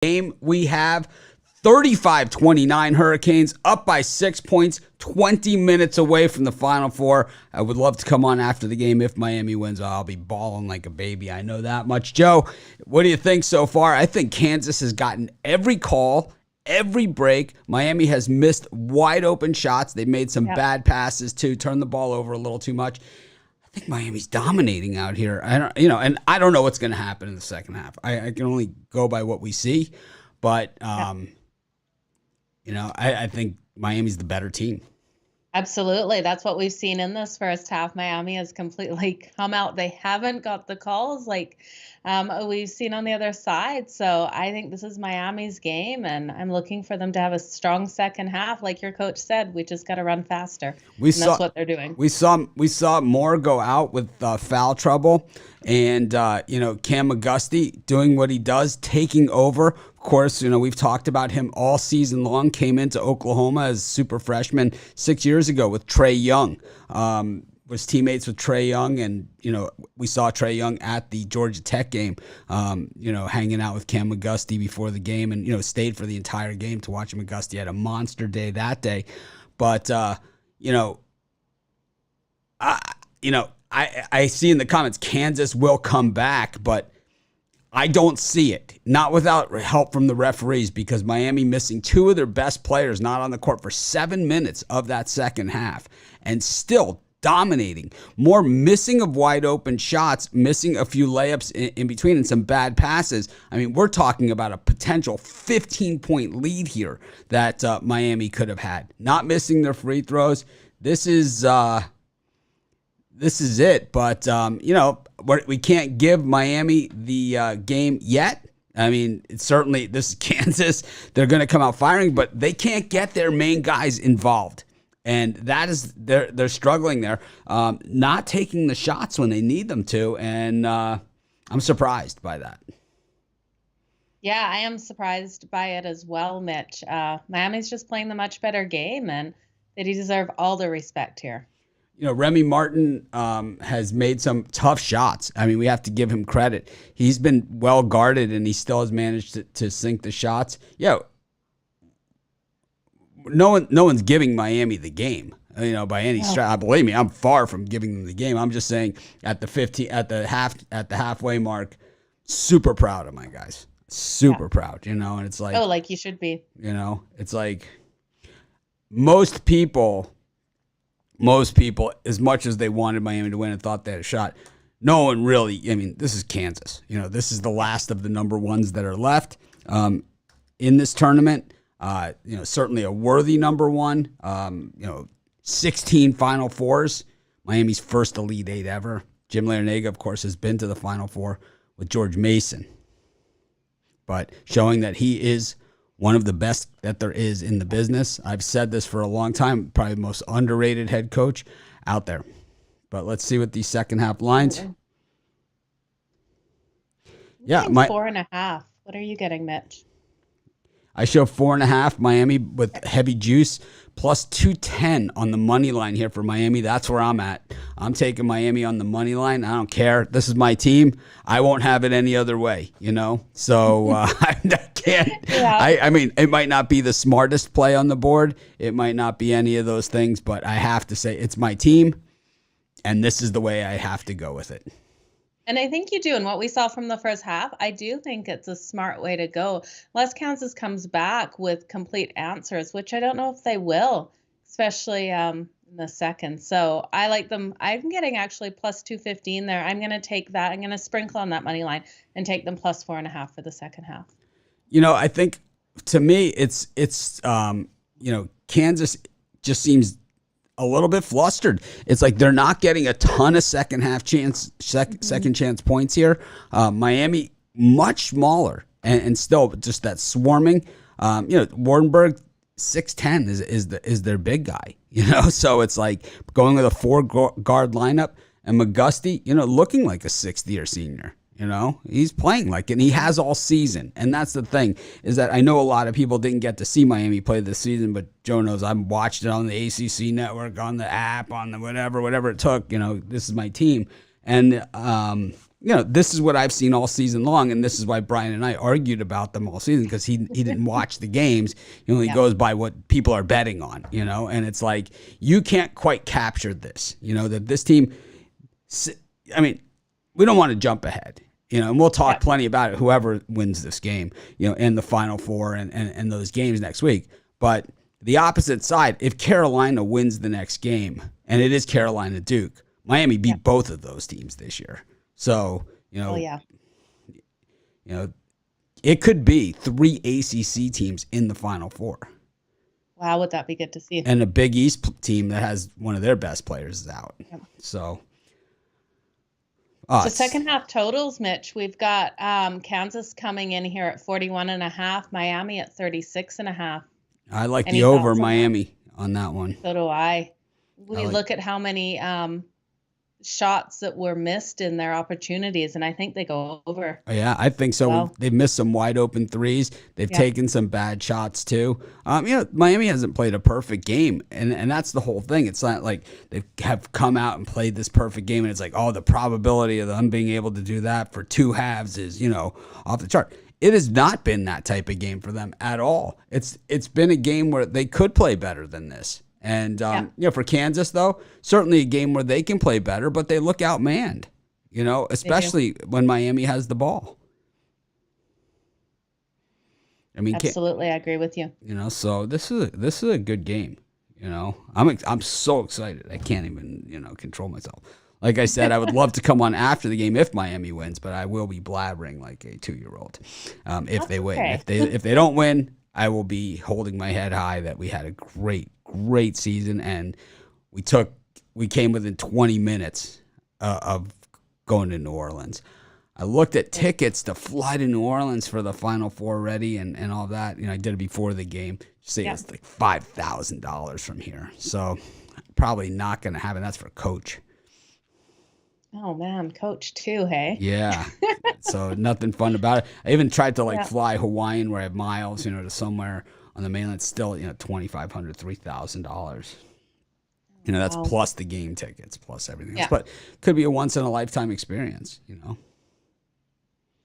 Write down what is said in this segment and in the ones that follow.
game. We have 35-29 Hurricanes up by 6 points, 20 minutes away from the Final Four. I would love to come on after the game. If Miami wins, I'll be bawling like a baby. I know that much. Joe, what do you think so far? I think Kansas has gotten every call, every break. Miami has missed wide open shots. They've made some bad passes too, turned the ball over a little too much. I think Miami's dominating out here. And I don't know what's going to happen in the second half. I can only go by what we see, but I think Miami's the better team. Absolutely. That's what we've seen in this first half. Miami has completely come out. They haven't got the calls like we've seen on the other side. So I think this is Miami's game, and I'm looking for them to have a strong second half. Like your coach said, we just got to run faster. That's what they're doing. We saw Moore go out with foul trouble, and Cam McGusty doing what he does, taking over. Of course, we've talked about him all season long. Came into Oklahoma as super freshman 6 years ago with Trae Young. Was teammates with Trae Young, and we saw Trae Young at the Georgia Tech game. Hanging out with Cam McGusty before the game, and stayed for the entire game to watch McGusty. Had a monster day that day, but I see in the comments Kansas will come back, but I don't see it. Not without help from the referees, because Miami missing two of their best players not on the court for 7 minutes of that second half, and still dominating. More missing of wide open shots, missing a few layups in between, and some bad passes. I mean, we're talking about a potential 15-point lead here that Miami could have had. Not missing their free throws. This is it. But, we can't give Miami the game yet. I mean, this is Kansas. They're going to come out firing, but they can't get their main guys involved. And that is, they're struggling there, not taking the shots when they need them to. And I'm surprised by that. Yeah, I am surprised by it as well, Mitch. Miami's just playing the much better game, and they deserve all the respect here. Remy Martin has made some tough shots. I mean, we have to give him credit. He's been well guarded, and he still has managed to sink the shots. No one's giving Miami the game, by any stretch. Believe me, I'm far from giving them the game. I'm just saying at the halfway mark, super proud of my guys. Super proud, and it's like, like you should be. It's like most people, as much as they wanted Miami to win and thought they had a shot, no one really. This is Kansas. This is the last of the number ones that are left in this tournament. Certainly a worthy number one. 16 Final Fours. Miami's first Elite Eight ever. Jim Larinaga, of course, has been to the Final Four with George Mason, but showing that he is one of the best that there is in the business. I've said this for a long time, probably the most underrated head coach out there. But let's see what these second half lines. Yeah, 4.5. What are you getting, Mitch? I show 4.5 Miami with heavy juice, plus 210 on the money line here for Miami. That's where I'm at. I'm taking Miami on the money line. I don't care. This is my team. I won't have it any other way, So I can't. Yeah. I mean, it might not be the smartest play on the board. It might not be any of those things, but I have to say it's my team, and this is the way I have to go with it. And I think you do. And what we saw from the first half, I do think it's a smart way to go. Unless Kansas comes back with complete answers, which I don't know if they will, especially in the second. So I like them. I'm getting actually plus 215 there. I'm going to take that. I'm going to sprinkle on that money line and take them plus 4.5 for the second half. I think to me, it's Kansas just seems a little bit flustered. It's like they're not getting a ton of second chance points here. Miami much smaller and still just that swarming. Wardenberg 6'10" is their big guy. So it's like going with a 4-guard lineup, and McGusty looking like a sixth-year senior. He's playing like it, and he has all season. And that's the thing, is that I know a lot of people didn't get to see Miami play this season, but Joe knows I've watched it on the ACC network, on the app, on the whatever it took. This is my team. And this is what I've seen all season long, and this is why Brian and I argued about them all season, because he didn't watch the games. He only goes by what people are betting on, and it's like, you can't quite capture this, that this team, I mean, we don't want to jump ahead, and we'll talk plenty about it, whoever wins this game, in the Final Four and those games next week. But the opposite side, if Carolina wins the next game, and it is Carolina-Duke, Miami beat both of those teams this year. So, it could be 3 ACC teams in the Final Four. Wow, would that be good to see? And a Big East team that has one of their best players is out. Yep. So, so second half totals, Mitch, we've got Kansas coming in here at 41.5, Miami at 36.5. I like the over Miami on that one. So do I. We look at how many shots that were missed in their opportunities, and I think they go over. Yeah, I think so. Well, they've missed some wide open threes. They've taken some bad shots too. Miami hasn't played a perfect game, and that's the whole thing. It's not like they have come out and played this perfect game, and it's like, the probability of them being able to do that for 2 halves is, off the chart. It has not been that type of game for them at all. It's been a game where they could play better than this. And, for Kansas, though, certainly a game where they can play better, but they look outmanned, especially when Miami has the ball. I mean, absolutely, I agree with you. So this is a good game. I'm so excited. I can't even, control myself. Like I said, I would love to come on after the game if Miami wins, but I will be blabbering like a 2-year-old if they win. Okay. If they don't win, I will be holding my head high that we had a great season, and we came within 20 minutes of going to New Orleans. I looked at tickets to fly to New Orleans for the Final Four already and all that. I did it before the game. Say it's like $5,000 from here. So probably not going to happen. That's for Coach. Oh man, Coach too, hey? Yeah. So nothing fun about it. I even tried to fly Hawaiian where I have miles, to somewhere on the mainland. Still, $2,500, $3,000. That's plus the game tickets, plus everything else. But could be a once in a lifetime experience,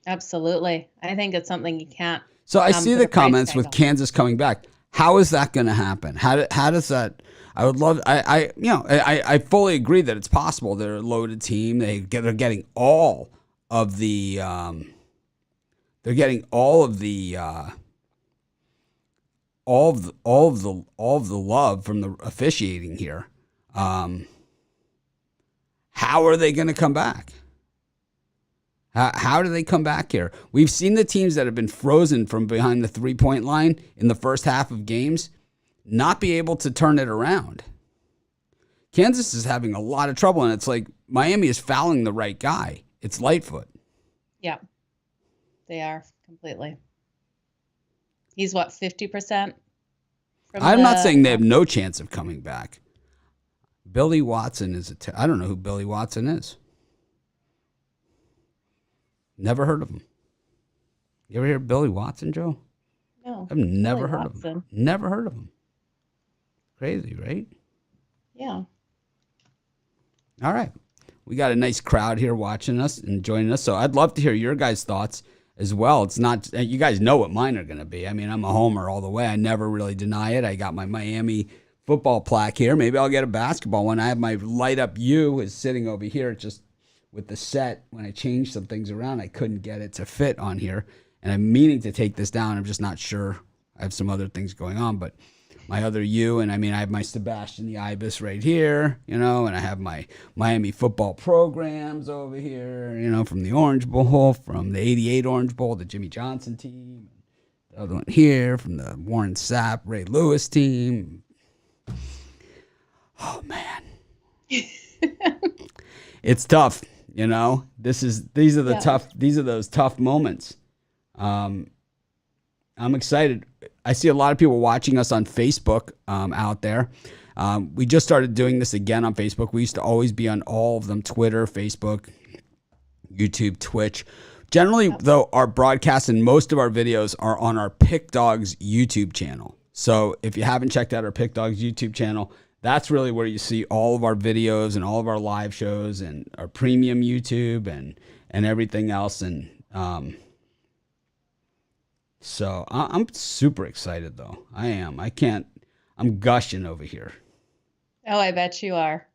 Absolutely. I think it's something you can't. So I see the comments with Kansas coming back. How is that going to happen? How does that? I would love. I fully agree that it's possible. They're a loaded team. They're getting all of the. They're getting all of the love from the officiating here. How are they going to come back? How do they come back here? We've seen the teams that have been frozen from behind the 3-point line in the first half of games not be able to turn it around. Kansas is having a lot of trouble, and it's like Miami is fouling the right guy. It's Lightfoot. Yeah, they are completely. He's 50%? I'm not saying they have no chance of coming back. Billy Watson is I don't know who Billy Watson is. Never heard of him. You ever hear of Billy Watson, Joe? No. I've never heard of him. Never heard of him. Crazy, right? Yeah. All right. We got a nice crowd here watching us and joining us. So I'd love to hear your guys' thoughts as well. It's not, you guys know what mine are going to be. I mean, I'm a homer all the way. I never really deny it. I got my Miami football plaque here. Maybe I'll get a basketball one. I have my light up U is sitting over here. It's just with the set, when I changed some things around, I couldn't get it to fit on here. And I'm meaning to take this down. I'm just not sure. I have some other things going on, but my other U, and I mean, I have my Sebastian the Ibis right here, and I have my Miami football programs over here, from the Orange Bowl, from the 88 Orange Bowl, the Jimmy Johnson team. The other one here from the Warren Sapp, Ray Lewis team. Oh, man. It's tough. These are those tough moments. I'm excited. I see a lot of people watching us on Facebook out there. We just started doing this again on Facebook. We used to always be on all of them: Twitter, Facebook, YouTube, Twitch. Generally, though, our broadcasts and most of our videos are on our Pick Dogs YouTube channel. So if you haven't checked out our Pick Dogs YouTube channel, that's really where you see all of our videos and all of our live shows and our premium YouTube and and everything else. And so I'm super excited, though. I am. I'm gushing over here. Oh, I bet you are.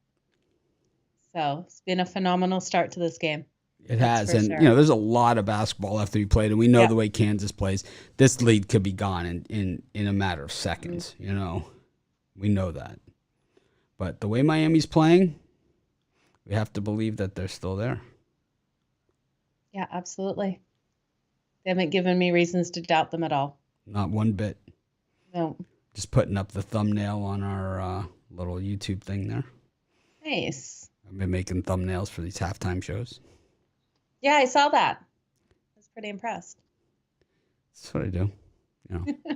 So it's been a phenomenal start to this game. It That's has. for And, sure. there's a lot of basketball left to be played. And we know Yep. the way Kansas plays. This lead could be gone in a matter of seconds. We know that. But the way Miami's playing, we have to believe that they're still there. Yeah, absolutely. They haven't given me reasons to doubt them at all. Not one bit. No. Just putting up the thumbnail on our little YouTube thing there. Nice. I've been making thumbnails for these halftime shows. Yeah, I saw that. I was pretty impressed. That's what I do.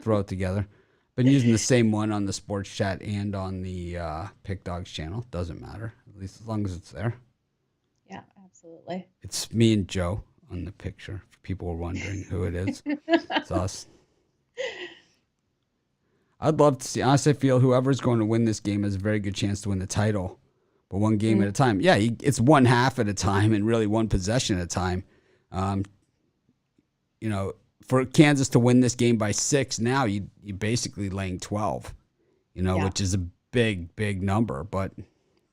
Throw it together. Been using the same one on the sports chat and on the Pick Dogs channel. Doesn't matter, at least as long as it's there. Yeah, absolutely. It's me and Joe on the picture. If people were wondering who it is, it's us. I'd love to see. Honestly, I feel whoever's going to win this game has a very good chance to win the title, but one game at a time. Yeah, it's one half at a time and really one possession at a time. For Kansas to win this game by 6 now, you're basically laying 12, which is a big, big number. But,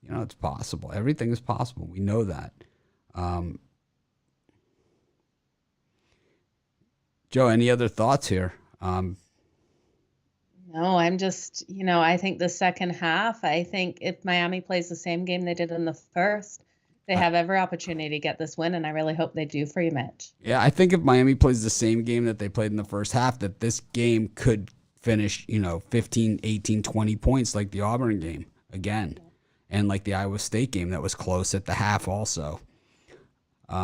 it's possible. Everything is possible. We know that. Joe, any other thoughts here? No, I'm just, I think the second half, I think if Miami plays the same game they did in the first, they have every opportunity to get this win, and I really hope they do for you, Mitch. Yeah, I think if Miami plays the same game that they played in the first half, that this game could finish, 15, 18, 20 points like the Auburn game again, and like the Iowa State game that was close at the half also.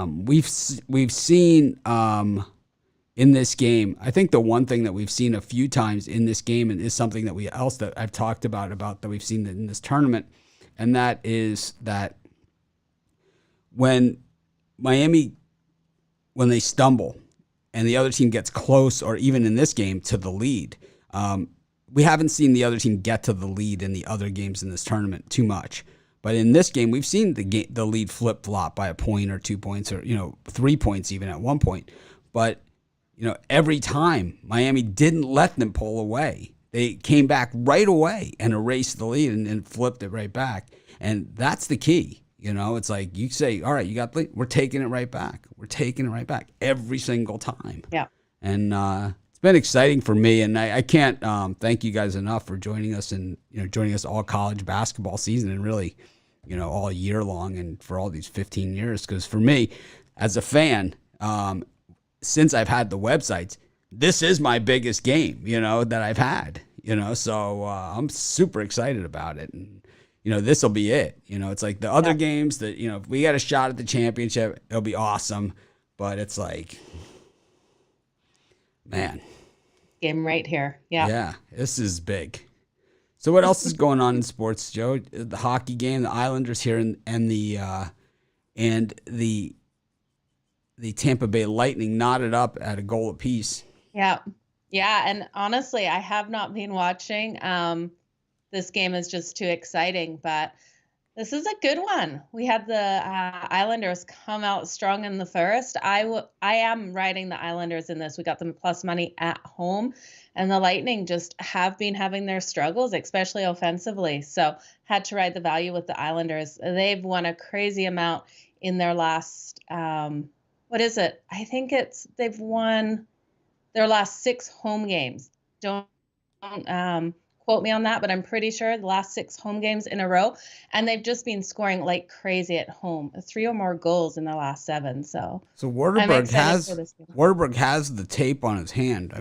We've seen in this game, I think the one thing that we've seen a few times in this game, and is something that I've talked about that we've seen in this tournament, and that is that when Miami, when they stumble and the other team gets close, or even in this game to the lead, we haven't seen the other team get to the lead in the other games in this tournament too much. But in this game, we've seen the lead flip-flop by a point or 2 points or 3 points even at one point. But every time Miami didn't let them pull away. They came back right away and erased the lead and flipped it right back. And that's the key. It's like you say, all right, you got the lead. We're taking it right back. We're taking it right back every single time. Yeah. And it's been exciting for me. And I can't thank you guys enough for joining us and joining us all college basketball season and really, all year long and for all these 15 years. Because for me, as a fan, since I've had the websites, this is my biggest game, that I've had, so I'm super excited about it. And, this will be it. It's like the other games that, if we got a shot at the championship, it'll be awesome. But it's like, man. Game right here. Yeah. Yeah, this is big. So what else is going on in sports, Joe? The hockey game, the Islanders here, and the Tampa Bay Lightning knotted up at a goal apiece. Yeah. Yeah. And honestly, I have not been watching. This game is just too exciting, but this is a good one. We had the Islanders come out strong in the first. I am riding the Islanders in this. We got them plus money at home, and the Lightning just have been having their struggles, especially offensively. So had to ride the value with the Islanders. They've won a crazy amount in their last, what is it? I think they've won their last 6 home games. Don't quote me on that, but I'm pretty sure the last 6 home games in a row. And they've just been scoring like crazy at home, 3 or more goals in the last 7. So Waterberg has the tape on his hand.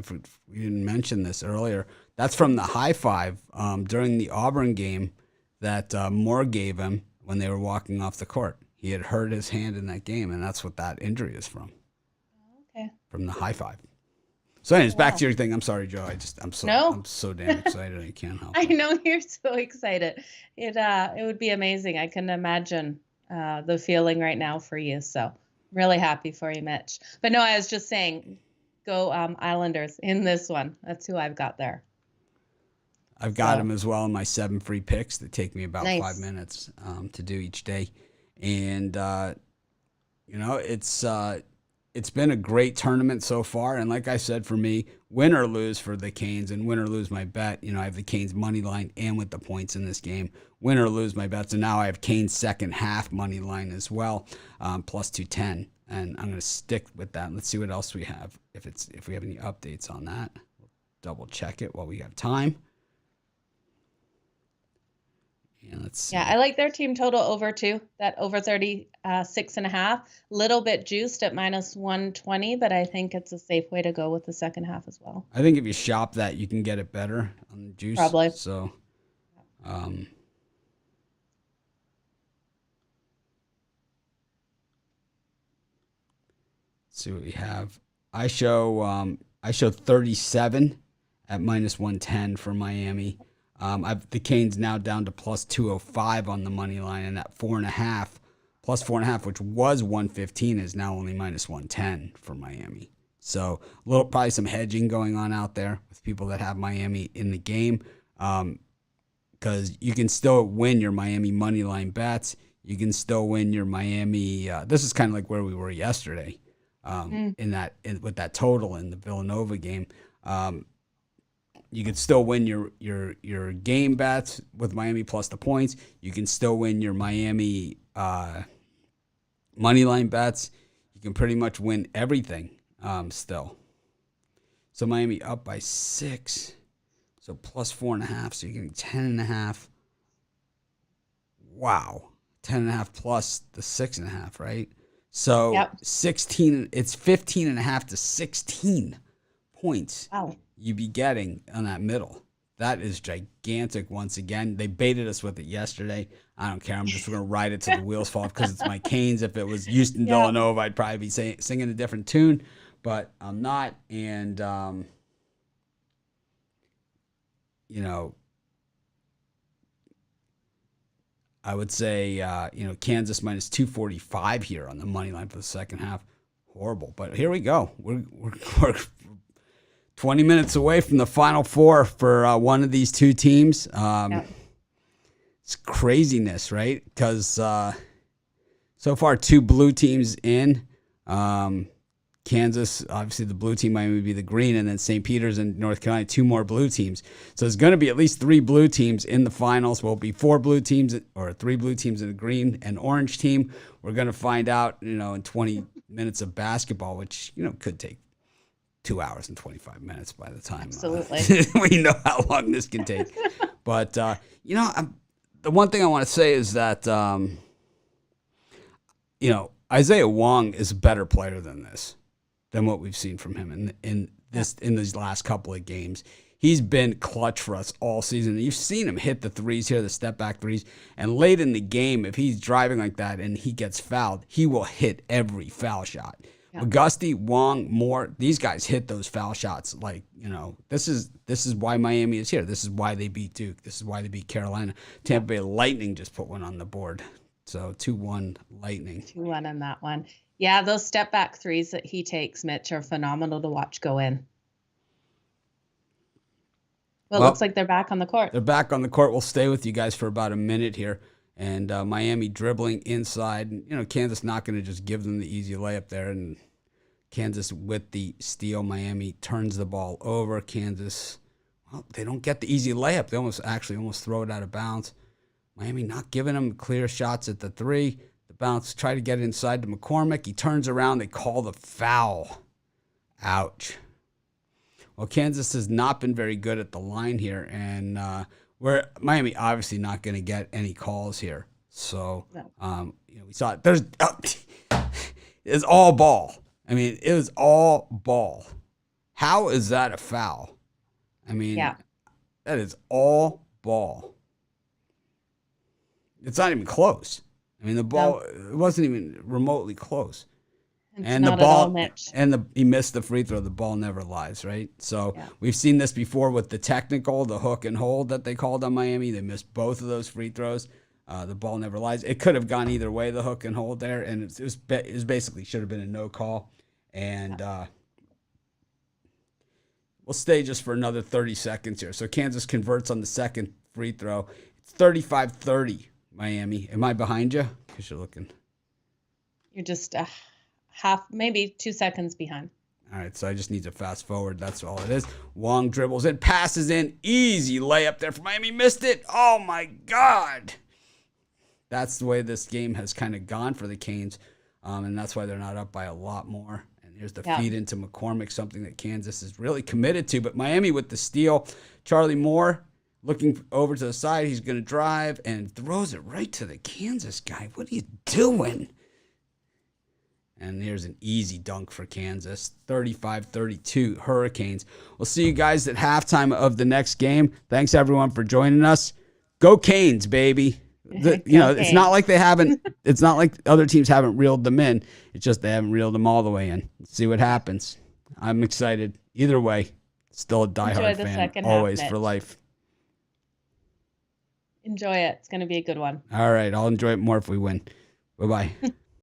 We didn't mention this earlier. That's from the high five during the Auburn game that Moore gave him when they were walking off the court. He had hurt his hand in that game, and that's what that injury is from. Okay. From the high five. So anyways, back to your thing. I'm sorry, Joe. I'm so damn excited. I can't help it. I know you're so excited. It would be amazing. I can imagine the feeling right now for you. So I'm really happy for you, Mitch. But no, I was just saying, go Islanders in this one. That's who I've got there. I've got him as well in my 7 free picks that take me about Nice. 5 minutes to do each day. And It's been a great tournament so far, and like I said, for me, win or lose for the Canes, and win or lose my bet. I have the Canes money line and with the points in this game. Win or lose my bets, and now I have Canes second half money line as well, plus 210, and I'm going to stick with that. Let's see what else we have. If we have any updates on that, we'll double check it while we have time. And let's see. Yeah, I like their team total over too. That over 36.5. Little bit juiced at minus 120, but I think it's a safe way to go with the second half as well. I think if you shop that, you can get it better on the juice. Probably. So, let's see what we have. I show 37 at minus 110 for Miami. I've the Canes now down to plus 205 on the money line, and that 4.5 plus 4.5, which was 115, is now only minus 110 for Miami. So probably some hedging going on out there with people that have Miami in the game, because you can still win your Miami money line bets. You can still win your Miami. This is kind of like where we were yesterday, with that total in the Villanova game. You could still win your game bets with Miami plus the points. You can still win your Miami money line bets. You can pretty much win everything still. So Miami up by 6, so plus 4.5. So you're getting 10.5. Wow, 10.5 plus the 6.5, right? So yep. 16. It's 15.5 to 16 points. Wow. You be getting on that middle. That is gigantic once again. They baited us with it yesterday. I don't care. I'm just going to ride it till the wheels fall because it's my Canes. If it was Houston Villanova, I'd probably be singing a different tune, but I'm not. And, I would say, Kansas minus 245 here on the money line for the second half. Horrible. But here we go. We're 20 minutes away from the Final Four for one of these two teams. It's craziness, right? Because so far, two blue teams in. Kansas, obviously the blue team, Miami would be the green, and then St. Peter's and North Carolina, two more blue teams. So there's going to be at least 3 blue teams in the finals. Will be 4 blue teams or 3 blue teams and a green and orange team. We're going to find out, in 20 minutes of basketball, which, could take 2 hours and 25 minutes by the time we know how long this can take. But, the one thing I want to say is that, Isaiah Wong is a better player than what we've seen from him in these last couple of games. He's been clutch for us all season. You've seen him hit the threes here, the step back threes. And late in the game, if he's driving like that and he gets fouled, he will hit every foul shot. Auguste, Wong, Moore, these guys hit those foul shots. This is why Miami is here. This is why they beat Duke. This is why they beat Carolina. Tampa Bay Lightning just put one on the board. So 2-1 Lightning. 2-1 on that one. Yeah, those step back threes that he takes, Mitch, are phenomenal to watch go in. Well, it looks like they're back on the court. They're back on the court. We'll stay with you guys for about a minute here. And Miami dribbling inside. Kansas not going to just give them the easy layup there. And Kansas with the steal. Miami turns the ball over. Kansas, they don't get the easy layup. They almost throw it out of bounds. Miami not giving them clear shots at the 3. The bounce, try to get it inside to McCormick. He turns around. They call the foul. Ouch. Well, Kansas has not been very good at the line here, and Miami obviously not going to get any calls here. So, we saw it. It's all ball. I mean, it was all ball. How is that a foul? I mean, that is all ball. It's not even close. I mean, the ball it wasn't even remotely close. And the ball, Mitch. He missed the free throw. The ball never lies, right? So we've seen this before with the technical, the hook and hold that they called on Miami. They missed both of those free throws. The ball never lies. It could have gone either way, the hook and hold there, and it was basically should have been a no call. And we'll stay just for another 30 seconds here. So Kansas converts on the second free throw. It's 35-30, Miami. Am I behind you? Because you're looking. You're just a half, maybe 2 seconds behind. All right, so I just need to fast forward. That's all it is. Wong dribbles in, passes in, easy layup there for Miami. Missed it. Oh my God. That's the way this game has kind of gone for the Canes, and that's why they're not up by a lot more. And here's the feed into McCormick, something that Kansas is really committed to. But Miami with the steal. Charlie Moore looking over to the side. He's going to drive and throws it right to the Kansas guy. What are you doing? And here's an easy dunk for Kansas. 35-32 Hurricanes. We'll see you guys at halftime of the next game. Thanks, everyone, for joining us. Go Canes, baby. It's not like they haven't. It's not like other teams haven't reeled them in. It's just they haven't reeled them all the way in. Let's see what happens. I'm excited. Either way, still a diehard fan. Always for life. Enjoy it. It's going to be a good one. All right. I'll enjoy it more if we win. Bye-bye.